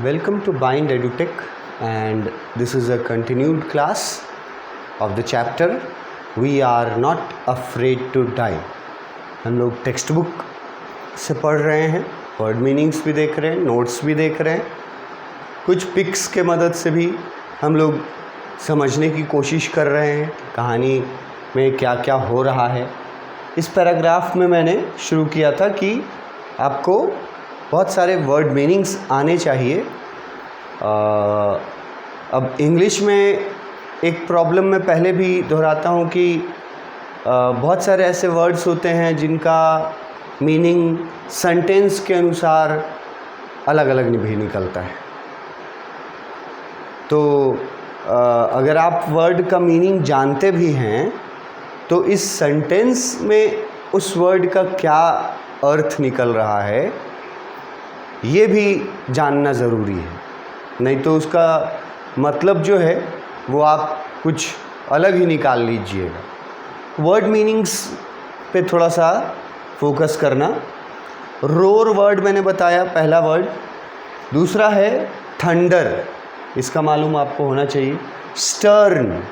Welcome to Bind EduTech, and this is a continued class of the chapter We Are Not Afraid to Die. हम लोग text book से पढ़ रहे हैं, word meanings भी देख रहे हैं, नोट्स भी देख रहे हैं, कुछ पिक्स के मदद से भी हम लोग समझने की कोशिश कर रहे हैं कहानी में क्या क्या हो रहा है। इस पैराग्राफ में मैंने शुरू किया था कि आपको बहुत सारे वर्ड मीनिंग्स आने चाहिए। अब इंग्लिश में एक प्रॉब्लम मैं पहले भी दोहराता हूँ कि बहुत सारे ऐसे वर्ड्स होते हैं जिनका मीनिंग सेंटेंस के अनुसार अलग अलग भी निकलता है। तो अगर आप वर्ड का मीनिंग जानते भी हैं तो इस सेंटेंस में उस वर्ड का क्या अर्थ निकल रहा है ये भी जानना ज़रूरी है, नहीं तो उसका मतलब जो है वो आप कुछ अलग ही निकाल लीजिएगा। वर्ड मीनिंग्स पे थोड़ा सा फोकस करना। रोर वर्ड मैंने बताया, पहला वर्ड। दूसरा है थंडर, इसका मालूम आपको होना चाहिए। स्टर्न,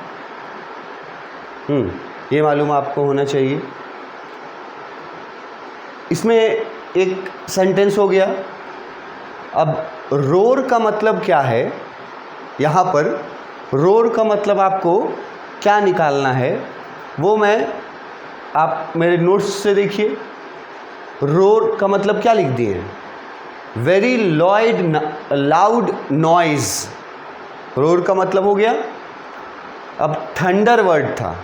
ये मालूम आपको होना चाहिए। इसमें एक सेंटेंस हो गया। अब रोर का मतलब क्या है, यहाँ पर रोर का मतलब आपको क्या निकालना है वो आप मेरे नोट्स से देखिए। रोर का मतलब क्या लिख दिए हैं, वेरी लाउड नॉइज, रोर का मतलब हो गया। अब थंडर वर्ड था,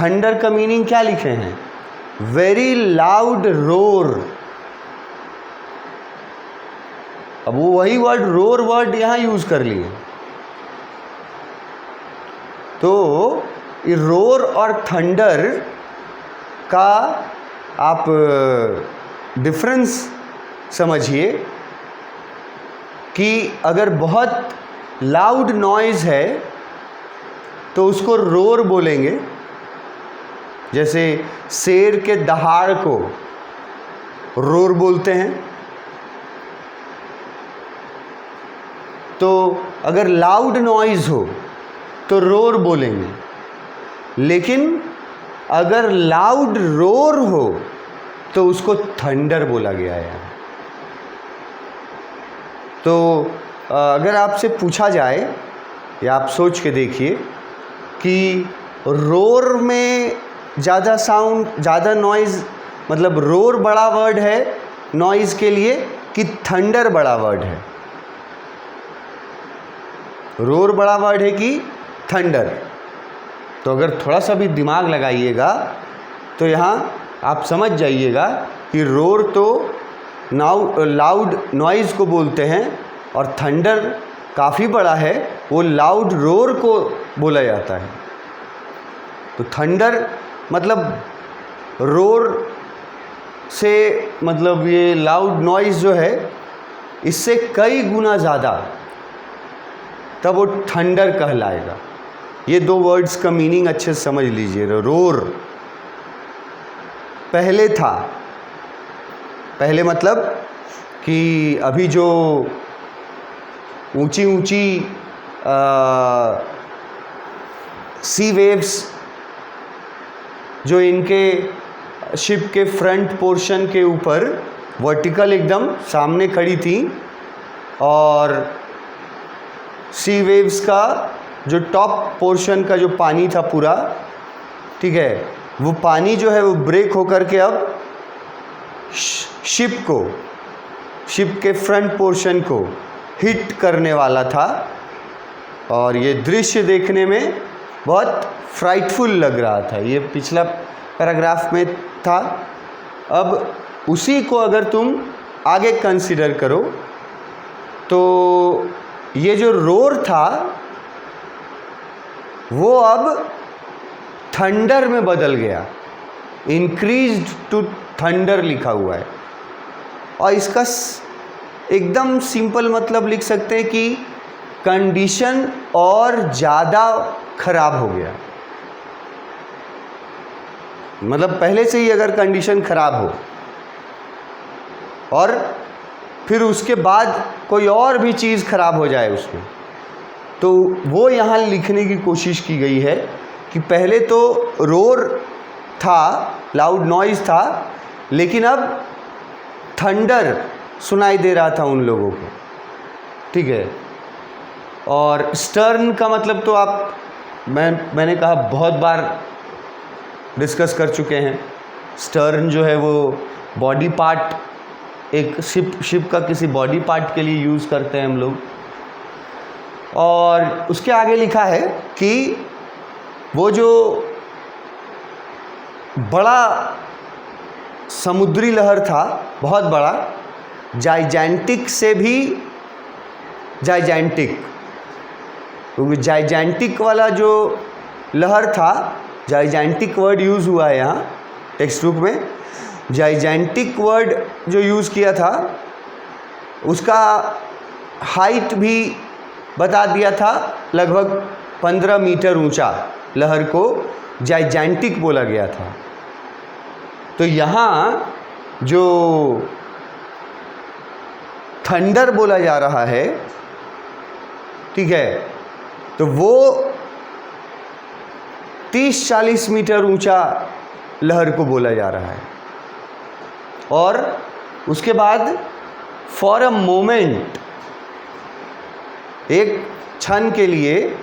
थंडर का मीनिंग क्या लिखे हैं, वेरी लाउड रोर। अब वो वही वर्ड रोर वर्ड यहाँ यूज़ कर लिए। तो रोर और थंडर का आप डिफरेंस समझिए कि अगर बहुत लाउड नॉइज़ है तो उसको रोर बोलेंगे। जैसे शेर के दहाड़ को रोर बोलते हैं। तो अगर लाउड नॉइज़ हो तो रोर बोलेंगे, लेकिन अगर लाउड रोर हो तो उसको थंडर बोला गया है। तो अगर आपसे पूछा जाए या आप सोच के देखिए कि रोर में ज़्यादा साउंड, ज़्यादा नॉइज़, मतलब रोर बड़ा वर्ड है नॉइज़ के लिए कि थंडर बड़ा वर्ड है, रोर बड़ा वर्ड है कि थंडर। तो अगर थोड़ा सा भी दिमाग लगाइएगा तो यहाँ आप समझ जाइएगा कि रोर तो लाउड नॉइज़ को बोलते हैं और थंडर काफ़ी बड़ा है, वो लाउड रोर को बोला जाता है। तो थंडर मतलब रोर से मतलब ये लाउड नॉइज़ जो है इससे कई गुना ज़्यादा, तब वो थंडर कहलाएगा। ये दो वर्ड्स का मीनिंग अच्छे से समझ लीजिए। रोर पहले था, पहले मतलब कि अभी जो ऊंची ऊंची सी वेव्स जो इनके शिप के फ्रंट पोर्शन के ऊपर वर्टिकल एकदम सामने खड़ी थी, और सी वेव्स का जो टॉप पोर्शन का जो पानी था पूरा, ठीक है, वो पानी जो है वो ब्रेक होकर के अब शिप के फ्रंट पोर्शन को हिट करने वाला था। और ये दृश्य देखने में बहुत फ्राइटफुल लग रहा था। ये पिछला पैराग्राफ में था। अब उसी को अगर तुम आगे कंसीडर करो तो ये जो रोर था वो अब थंडर में बदल गया, इंक्रीज्ड टू थंडर लिखा हुआ है। और इसका एकदम सिंपल मतलब लिख सकते हैं कि कंडीशन और ज़्यादा खराब हो गया। मतलब पहले से ही अगर कंडीशन खराब हो और फिर उसके बाद कोई और भी चीज़ खराब हो जाए उसमें। तो वो यहाँ लिखने की कोशिश की गई है कि पहले तो रोर था, लाउड नॉइज़ था, लेकिन अब थंडर सुनाई दे रहा था उन लोगों को, ठीक है। और स्टर्न का मतलब तो मैंने कहा बहुत बार डिस्कस कर चुके हैं। स्टर्न जो है वो बॉडी पार्ट, एक शिप का किसी बॉडी पार्ट के लिए यूज़ करते हैं हम लोग। और उसके आगे लिखा है कि वो जो बड़ा समुद्री लहर था, बहुत बड़ा, जाइजेंटिक से भी जाइजेंटिक, क्योंकि जाइजेंटिक वाला जो लहर था, जाइजेंटिक वर्ड यूज़ हुआ है यहाँ टेक्स्ट बुक में। जाइजेंटिक वर्ड जो यूज़ किया था उसका हाइट भी बता दिया था, लगभग 15 मीटर ऊंचा लहर को जाइजेंटिक बोला गया था। तो यहाँ जो थंडर बोला जा रहा है, ठीक है, तो वो 30-40 मीटर ऊंचा लहर को बोला जा रहा है। और उसके बाद फॉर अ मोमेंट, एक क्षण के लिए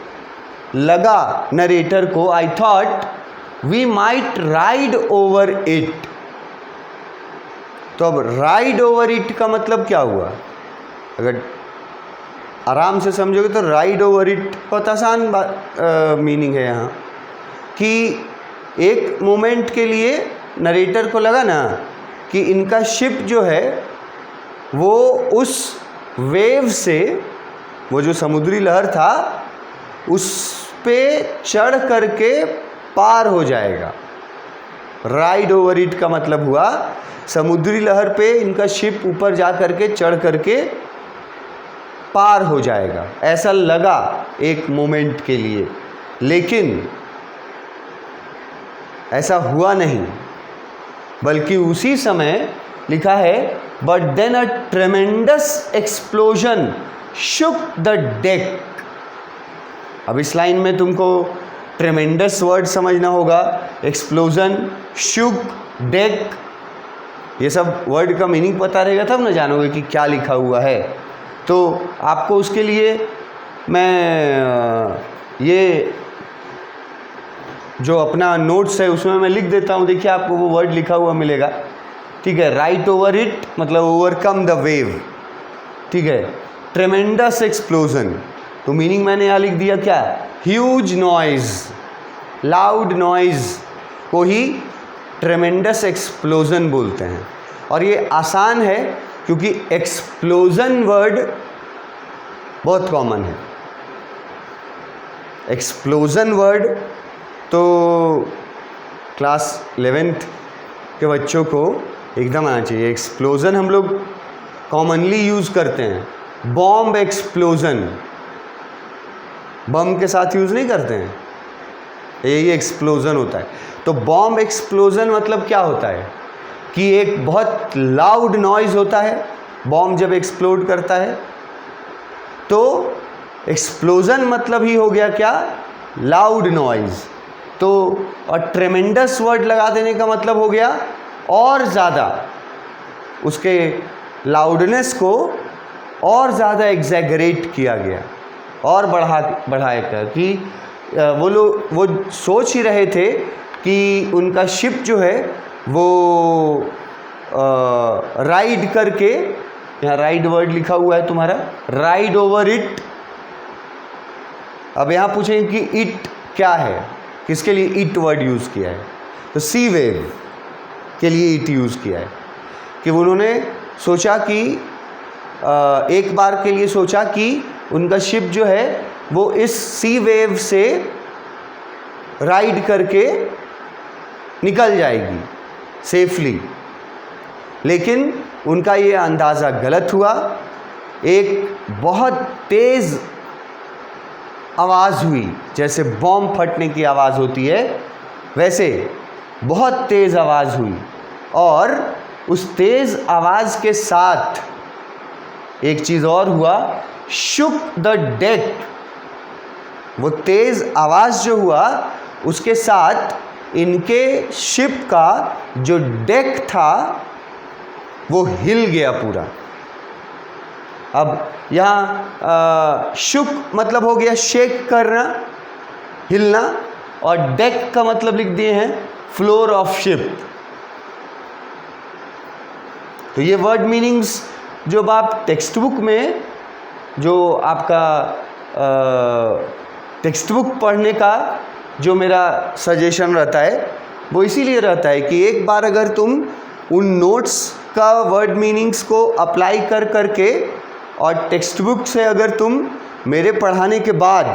लगा नरेटर को, I thought we might ride over it. तो अब राइड ओवर इट का मतलब क्या हुआ? अगर आराम से समझोगे तो राइड ओवर इट बहुत आसान मीनिंग है यहाँ, कि एक मोमेंट के लिए नरेटर को लगा ना कि इनका शिप जो है वो उस वेव से, वो जो समुद्री लहर था उस पे चढ़ करके पार हो जाएगा। राइड ओवर इट का मतलब हुआ समुद्री लहर पे इनका शिप ऊपर जा करके चढ़ करके पार हो जाएगा, ऐसा लगा एक मोमेंट के लिए, लेकिन ऐसा हुआ नहीं। बल्कि उसी समय लिखा है but then a tremendous explosion shook the deck. अब इस लाइन में तुमको ट्रेमेंडस वर्ड समझना होगा, एक्सप्लोजन, शुक, डेक, ये सब वर्ड का मीनिंग पता रहेगा तब ना जानोगे कि क्या लिखा हुआ है। तो आपको उसके लिए मैं ये जो अपना नोट्स है उसमें मैं लिख देता हूँ, देखिए आपको वो वर्ड लिखा हुआ मिलेगा, ठीक है। राइट ओवर इट मतलब ओवरकम द वेव, ठीक है। ट्रेमेंडस एक्सप्लोजन, तो मीनिंग मैंने यहाँ लिख दिया क्या, ह्यूज नॉइज, लाउड नॉइज को ही ट्रेमेंडस एक्सप्लोजन बोलते हैं। और ये आसान है क्योंकि एक्सप्लोजन वर्ड बहुत कॉमन है। एक्सप्लोजन वर्ड तो क्लास 11th के बच्चों को एकदम आना चाहिए। एक्सप्लोजन हम लोग कॉमनली यूज़ करते हैं। बॉम्ब एक्सप्लोजन, बम के साथ यूज़ नहीं करते हैं, यही एक्सप्लोजन होता है। तो बॉम्ब एक्सप्लोजन मतलब क्या होता है कि एक बहुत लाउड नॉइज़ होता है बॉम्ब जब एक्सप्लोड करता है। तो एक्सप्लोजन मतलब ही हो गया क्या, लाउड नॉइज़। तो और ट्रेमेंडस वर्ड लगा देने का मतलब हो गया और ज़्यादा उसके लाउडनेस को और ज़्यादा एग्जैगरेट किया गया और बढ़ाया गया कि वो लोग वो सोच ही रहे थे कि उनका शिप जो है वो राइड करके, यहाँ राइड वर्ड लिखा हुआ है तुम्हारा, राइड ओवर इट। अब यहाँ पूछेंगे कि इट क्या है, किसके लिए इट वर्ड यूज़ किया है, तो सी वेव के लिए इट यूज़ किया है। कि उन्होंने सोचा कि एक बार के लिए सोचा कि उनका शिप जो है वो इस सी वेव से राइड करके निकल जाएगी सेफली, लेकिन उनका ये अंदाज़ा गलत हुआ। एक बहुत तेज़ आवाज़ हुई, जैसे बॉम्ब फटने की आवाज़ होती है वैसे बहुत तेज़ आवाज़ हुई, और उस तेज़ आवाज़ के साथ एक चीज़ और हुआ, शुक द डेक, वो तेज़ आवाज़ जो हुआ उसके साथ इनके शिप का जो डेक था वो हिल गया पूरा। अब यहाँ शुक मतलब हो गया शेक करना, हिलना, और डेक का मतलब लिख दिए हैं फ्लोर ऑफ शिप। तो ये वर्ड मीनिंग्स जो आप टेक्स्ट बुक में, जो आपका टेक्स्ट बुक पढ़ने का जो मेरा सजेशन रहता है वो इसीलिए रहता है कि एक बार अगर तुम उन नोट्स का वर्ड मीनिंग्स को अप्लाई कर करके और टेक्स्ट बुक से अगर तुम मेरे पढ़ाने के बाद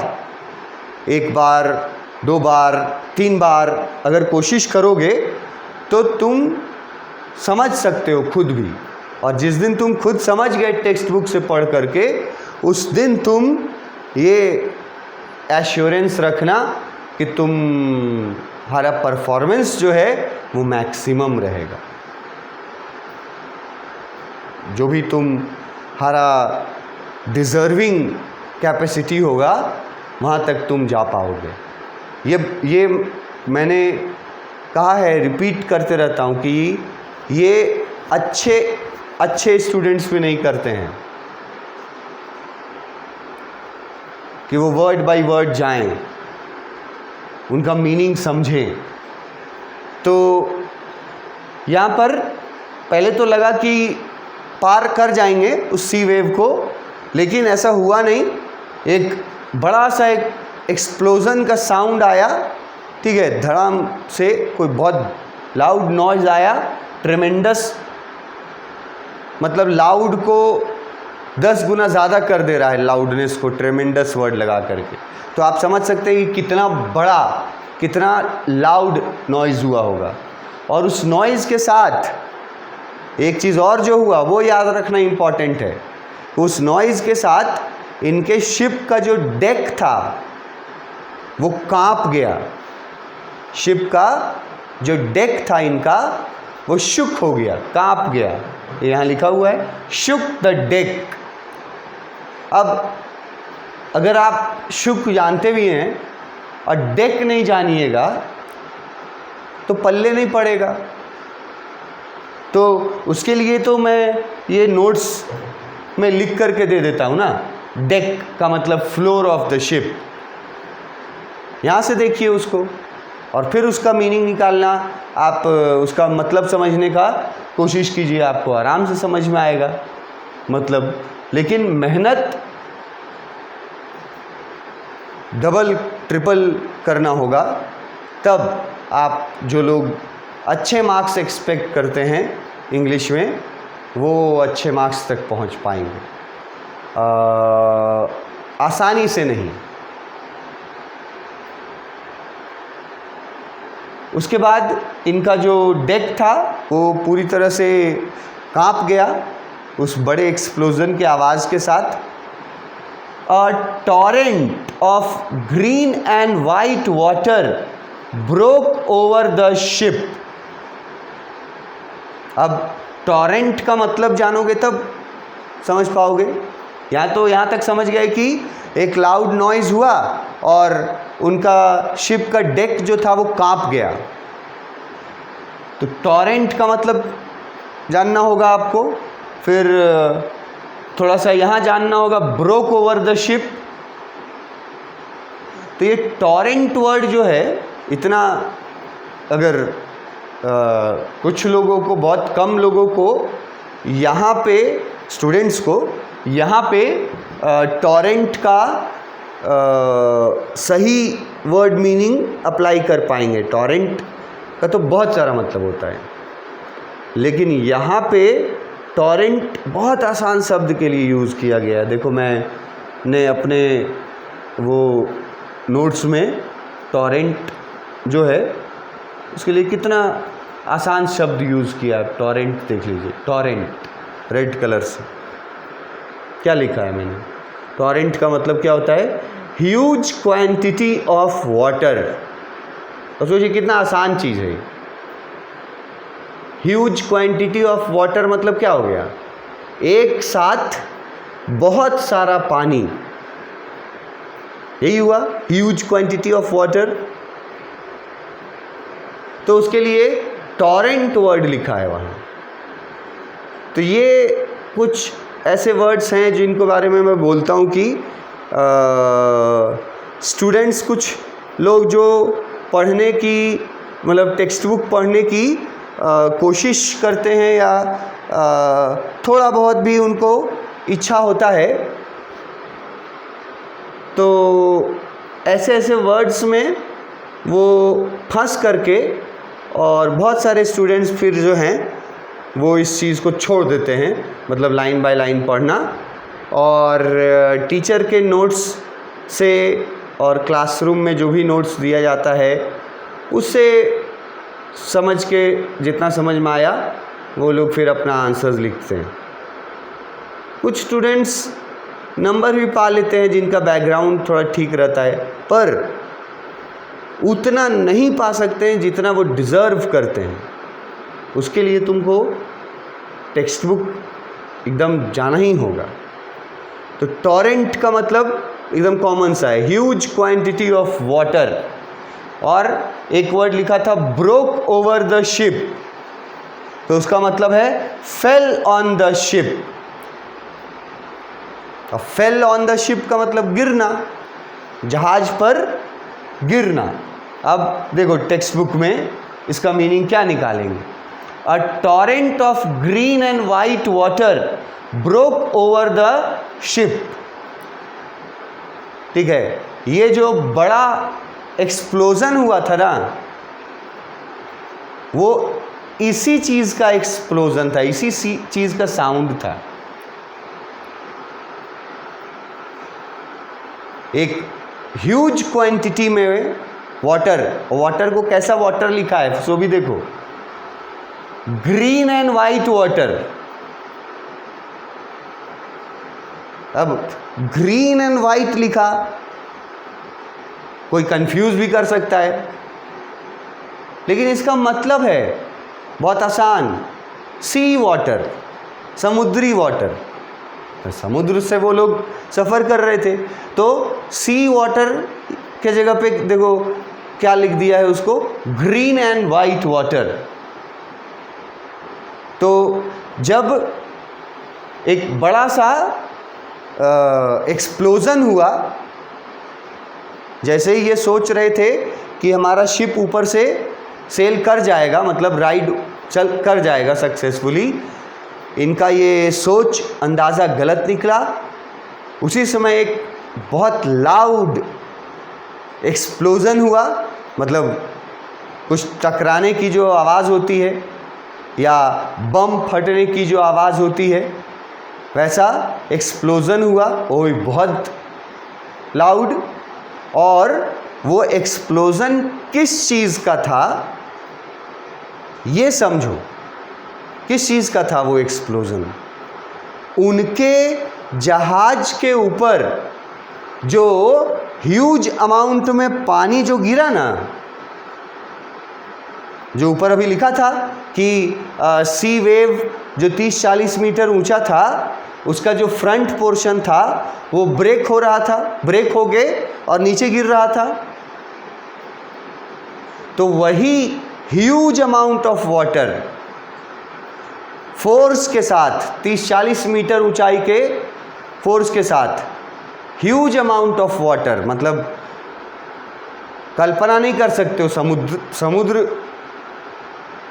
एक बार, 2 बार, 3 बार अगर कोशिश करोगे तो तुम समझ सकते हो खुद भी। और जिस दिन तुम खुद समझ गए टेक्स्ट बुक से पढ़ करके, उस दिन तुम ये एश्योरेंस रखना कि तुम्हारा परफॉर्मेंस जो है वो मैक्सिमम रहेगा। जो भी तुम्हारा डिज़र्विंग कैपेसिटी होगा वहाँ तक तुम जा पाओगे। ये मैंने कहा है, रिपीट करते रहता हूँ कि ये अच्छे स्टूडेंट्स भी नहीं करते हैं कि वो वर्ड बाय वर्ड जाएं, उनका मीनिंग समझें। तो यहाँ पर पहले तो लगा कि पार कर जाएंगे उस सी वेव को, लेकिन ऐसा हुआ नहीं। एक बड़ा सा एक एक्सप्लोज़न का साउंड आया, ठीक है, धड़ाम से कोई बहुत लाउड नॉइज़ आया, ट्रेमेंडस, मतलब लाउड को 10 गुना ज़्यादा कर दे रहा है लाउडनेस को, ट्रेमेंडस वर्ड लगा करके। तो आप समझ सकते हैं कि कितना बड़ा, कितना लाउड नॉइज़ हुआ होगा। और उस नॉइज़ के साथ एक चीज़ और जो हुआ वो याद रखना इम्पॉर्टेंट है। उस नॉइज़ के साथ इनके शिप का जो डेक था वो कांप गया। शिप का जो डेक था इनका वो शुक हो गया, कांप गया। यहाँ लिखा हुआ है शुक द डेक। अब अगर आप शुक जानते भी हैं और डेक नहीं जानिएगा तो पल्ले नहीं पड़ेगा। तो उसके लिए तो मैं ये नोट्स में लिख करके दे देता हूँ ना। डेक का मतलब फ्लोर ऑफ द शिप। यहाँ से देखिए उसको और फिर उसका मीनिंग निकालना, आप उसका मतलब समझने का कोशिश कीजिए, आपको आराम से समझ में आएगा मतलब। लेकिन मेहनत डबल ट्रिपल करना होगा, तब आप जो लोग अच्छे मार्क्स एक्सपेक्ट करते हैं इंग्लिश में वो अच्छे मार्क्स तक पहुंच पाएंगे, आसानी से नहीं। उसके बाद इनका जो डेक था वो पूरी तरह से कांप गया उस बड़े एक्सप्लोजन के आवाज़ के साथ। A torrent of green and white water broke over the ship. अब टॉरेंट का मतलब जानोगे तब समझ पाओगे। यहाँ तक समझ गए कि एक लाउड नॉइज़ हुआ और उनका शिप का डेक जो था वो कांप गया। तो टॉरेंट का मतलब जानना होगा आपको। फिर थोड़ा सा यहाँ जानना होगा ब्रोक ओवर द शिप। तो ये टॉरेंट वर्ड जो है, इतना अगर कुछ लोगों को, बहुत कम लोगों को यहाँ पे, स्टूडेंट्स को यहाँ पे टॉरेंट का सही वर्ड मीनिंग अप्लाई कर पाएंगे। टॉरेंट का तो बहुत सारा मतलब होता है, लेकिन यहाँ पे टॉरेंट बहुत आसान शब्द के लिए यूज़ किया गया है। देखो मैंने अपने वो नोट्स में टॉरेंट जो है उसके लिए कितना आसान शब्द यूज़ किया है। टॉरेंट देख लीजिए, टॉरेंट रेड कलर से क्या लिखा है मैंने। टॉरेंट का मतलब क्या होता है? Huge quantity of water. तो सोचिए कितना आसान चीज़ है। ह्यूज क्वांटिटी ऑफ वाटर मतलब क्या हो गया? एक साथ बहुत सारा पानी, यही हुआ ह्यूज क्वांटिटी ऑफ वाटर। तो उसके लिए टॉरेंट वर्ड लिखा है वहाँ। तो ये कुछ ऐसे वर्ड्स हैं जिनको बारे में मैं बोलता हूँ कि स्टूडेंट्स, कुछ लोग जो पढ़ने की मतलब टेक्स्ट बुक पढ़ने की कोशिश करते हैं या थोड़ा बहुत भी उनको इच्छा होता है, तो ऐसे ऐसे वर्ड्स में वो फंस करके, और बहुत सारे स्टूडेंट्स फिर जो हैं वो इस चीज़ को छोड़ देते हैं, मतलब लाइन बाय लाइन पढ़ना, और टीचर के नोट्स से और क्लासरूम में जो भी नोट्स दिया जाता है उससे समझ के जितना समझ में आया वो लोग फिर अपना आंसर्स लिखते हैं। कुछ स्टूडेंट्स नंबर भी पा लेते हैं जिनका बैकग्राउंड थोड़ा ठीक रहता है, पर उतना नहीं पा सकते हैं जितना वो डिज़र्व करते हैं। उसके लिए तुमको टेक्स्ट बुक एकदम जाना ही होगा। तो टॉरेंट का मतलब एकदम कॉमन सा है, ह्यूज क्वांटिटी ऑफ वाटर। और एक वर्ड लिखा था ब्रोक ओवर द शिप, तो उसका मतलब है फेल ऑन द शिप। अब फेल ऑन द शिप का मतलब गिरना, जहाज पर गिरना। अब देखो टेक्स्ट बुक में इसका मीनिंग क्या निकालेंगे, a torrent of green and white water broke over the ship. ठीक है, ये जो बड़ा एक्सप्लोजन हुआ था ना, वो इसी चीज़ का एक्सप्लोजन था, इसी चीज़ का साउंड था। एक ह्यूज क्वांटिटी में वाटर को कैसा वाटर लिखा है सो भी देखो, ग्रीन एंड वाइट वाटर। अब ग्रीन एंड वाइट लिखा, कोई कंफ्यूज भी कर सकता है, लेकिन इसका मतलब है बहुत आसान, सी वाटर, समुद्री वाटर। समुद्र से वो लोग सफ़र कर रहे थे, तो सी वाटर के जगह पे देखो क्या लिख दिया है उसको, ग्रीन एंड वाइट वाटर। तो जब एक बड़ा सा एक्सप्लोजन हुआ, जैसे ही ये सोच रहे थे कि हमारा शिप ऊपर से सेल कर जाएगा, मतलब राइड चल कर जाएगा सक्सेसफुली, इनका ये सोच अंदाज़ा गलत निकला। उसी समय एक बहुत लाउड एक्सप्लोज़न हुआ, मतलब कुछ टकराने की जो आवाज़ होती है या बम फटने की जो आवाज़ होती है, वैसा एक्सप्लोज़न हुआ, वो भी बहुत लाउड। और वो एक्सप्लोज़न किस चीज़ का था ये समझो, किस चीज़ का था वो एक्सप्लोज़न? उनके जहाज के ऊपर जो ह्यूज अमाउंट में पानी जो गिरा ना, जो ऊपर अभी लिखा था कि सी वेव जो 30-40 मीटर ऊंचा था, उसका जो फ्रंट पोर्शन था वो ब्रेक हो रहा था, ब्रेक हो गए और नीचे गिर रहा था। तो वही huge amount of water force के साथ, 30-40 मीटर ऊंचाई के फोर्स के साथ, ह्यूज अमाउंट ऑफ वाटर, मतलब कल्पना नहीं कर सकते हो। समुद्र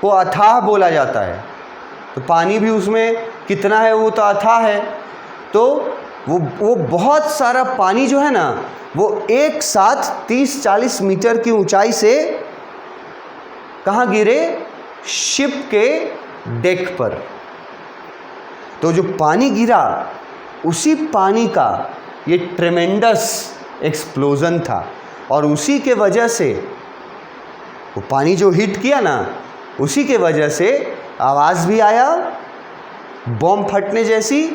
को अथाह बोला जाता है, तो पानी भी उसमें कितना है वो तो अथाह है। तो वो बहुत सारा पानी जो है ना, वो एक साथ 30-40 मीटर की ऊंचाई से कहाँ गिरे? शिप के डेक पर। तो जो पानी गिरा, उसी पानी का ये ट्रेमेंडस एक्सप्लोज़न था, और उसी के वजह से वो पानी जो हिट किया ना, उसी के वजह से आवाज़ भी आया बॉम्ब फटने जैसी।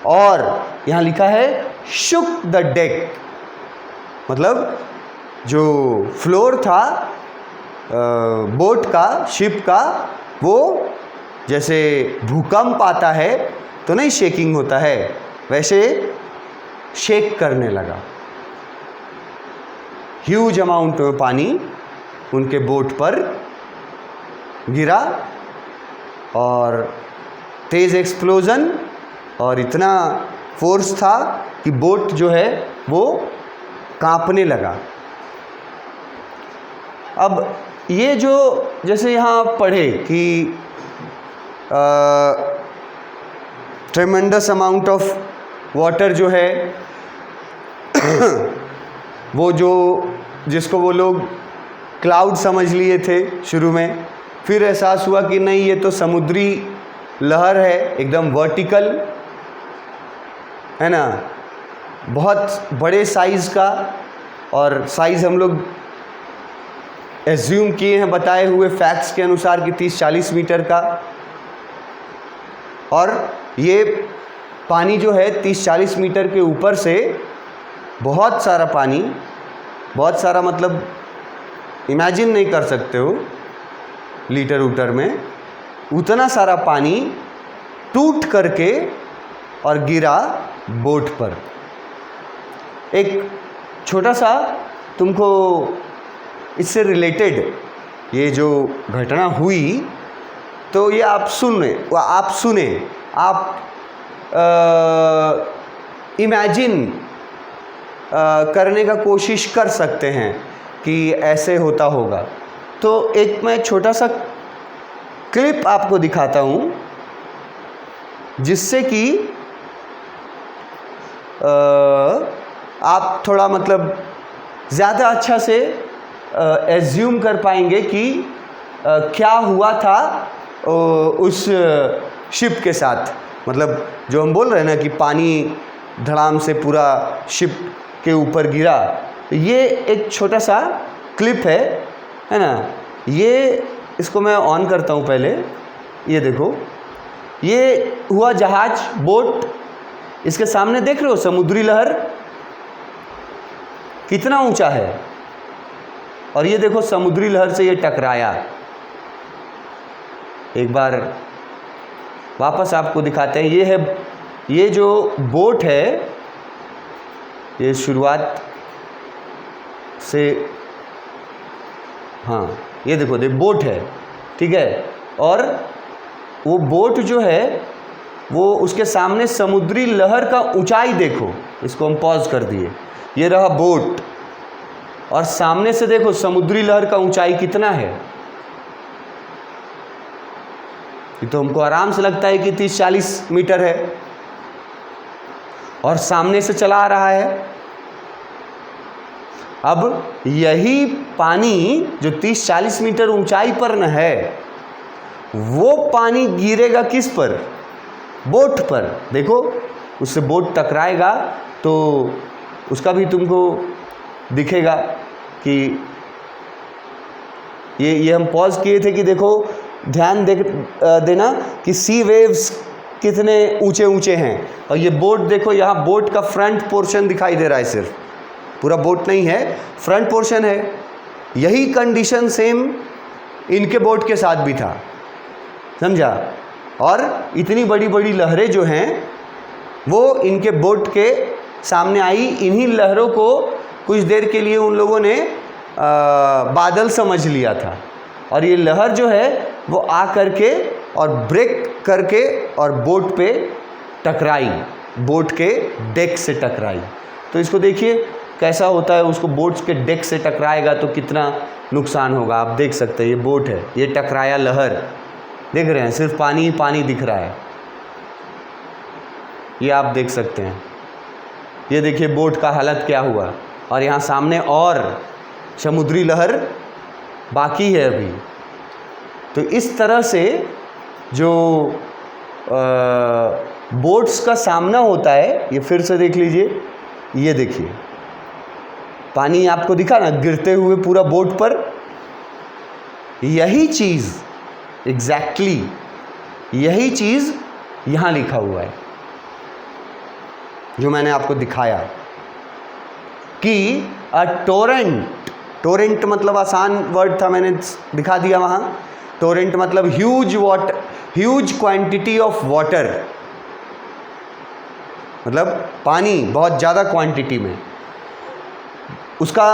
और यहाँ लिखा है शुक द डेक, मतलब जो फ्लोर था बोट का, शिप का, वो जैसे भूकंप आता है तो नहीं शेकिंग होता है, वैसे शेक करने लगा। ह्यूज अमाउंट में पानी उनके बोट पर गिरा और तेज़ एक्सप्लोज़न और इतना फोर्स था कि बोट जो है वो कांपने लगा। अब ये जो जैसे यहाँ पढ़े कि ट्रेमेंडस अमाउंट ऑफ वाटर जो है वो जो जिसको वो लोग क्लाउड समझ लिए थे शुरू में, फिर एहसास हुआ कि नहीं ये तो समुद्री लहर है, एकदम वर्टिकल है ना, बहुत बड़े साइज़ का। और साइज़ हम लोग एज्यूम किए हैं बताए हुए फैक्ट्स के अनुसार कि 30-40 मीटर का। और ये पानी जो है 30-40 मीटर के ऊपर से बहुत सारा पानी, बहुत सारा मतलब इमेजिन नहीं कर सकते हो लीटर ऊटर में, उतना सारा पानी टूट करके और गिरा बोट पर। एक छोटा सा तुमको इससे रिलेटेड ये जो घटना हुई तो ये आप सुने आप इमेजिन करने का कोशिश कर सकते हैं कि ऐसे होता होगा। तो एक मैं छोटा सा क्लिप आपको दिखाता हूँ जिससे कि आप थोड़ा मतलब ज़्यादा अच्छा से एज्यूम कर पाएंगे कि क्या हुआ था उस शिप के साथ। मतलब जो हम बोल रहे हैं ना कि पानी धड़ाम से पूरा शिप के ऊपर गिरा, ये एक छोटा सा क्लिप है ना। ये इसको मैं ऑन करता हूँ पहले। ये देखो, ये हुआ जहाज, बोट, इसके सामने देख रहे हो समुद्री लहर कितना ऊंचा है, और ये देखो समुद्री लहर से ये टकराया। एक बार वापस आपको दिखाते हैं। ये है, ये जो बोट है ये शुरुआत से, हाँ ये देखो बोट है, ठीक है। और वो बोट जो है वो उसके सामने समुद्री लहर का ऊंचाई देखो। इसको हम पॉज कर दिए। ये रहा बोट और सामने से देखो समुद्री लहर का ऊंचाई कितना है। ये तो हमको आराम से लगता है कि 30-40 मीटर है और सामने से चला आ रहा है। अब यही पानी जो 30-40 मीटर ऊंचाई पर न है, वो पानी गिरेगा किस पर? बोट पर। देखो उससे बोट टकराएगा तो उसका भी तुमको दिखेगा कि ये हम पॉज किए थे कि देखो ध्यान देना कि सी वेव्स कितने ऊंचे ऊंचे हैं। और ये बोट देखो, यहाँ बोट का फ्रंट पोर्शन दिखाई दे रहा है, सिर्फ पूरा बोट नहीं है, फ्रंट पोर्शन है। यही कंडीशन सेम इनके बोट के साथ भी था, समझा। और इतनी बड़ी बड़ी लहरें जो हैं वो इनके बोट के सामने आई। इन्हीं लहरों को कुछ देर के लिए उन लोगों ने बादल समझ लिया था, और ये लहर जो है वो आ करके और ब्रेक करके और बोट पे टकराई, बोट के डेक से टकराई। तो इसको देखिए कैसा होता है, उसको बोट के डेक से टकराएगा तो कितना नुकसान होगा। आप देख सकते हैं ये बोट है, ये टकराया लहर, देख रहे हैं सिर्फ पानी ही पानी दिख रहा है, ये आप देख सकते हैं। ये देखिए बोट का हालत क्या हुआ, और यहाँ सामने और समुद्री लहर बाकी है अभी। तो इस तरह से जो बोट्स का सामना होता है, ये फिर से देख लीजिए। ये देखिए पानी आपको दिखा ना गिरते हुए पूरा बोट पर। यही चीज़ एग्जैक्टली यही चीज़ यहाँ लिखा हुआ है जो मैंने आपको दिखाया कि अ टोरेंट मतलब आसान वर्ड था, मैंने दिखा दिया वहाँ। टोरेंट मतलब ह्यूज क्वांटिटी ऑफ वाटर मतलब पानी बहुत ज़्यादा क्वांटिटी में। उसका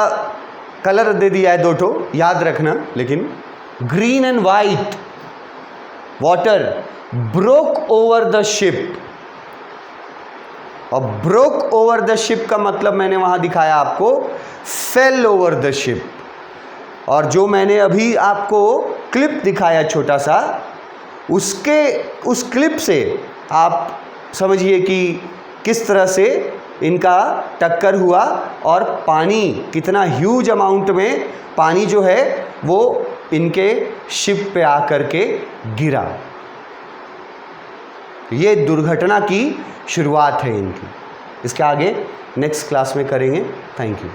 कलर दे दिया है 2 ठो, याद रखना, लेकिन green and white water broke over the ship. और ब्रोक ओवर द शिप का मतलब मैंने वहां दिखाया आपको, फेल ओवर द शिप। और जो मैंने अभी आपको क्लिप दिखाया छोटा सा, उस क्लिप से आप समझिए कि किस तरह से इनका टक्कर हुआ और पानी कितना ह्यूज अमाउंट में पानी जो है वो इनके शिप पे आकर के गिरा। ये दुर्घटना की शुरुआत है इनकी। इसके आगे नेक्स्ट क्लास में करेंगे। Thank you.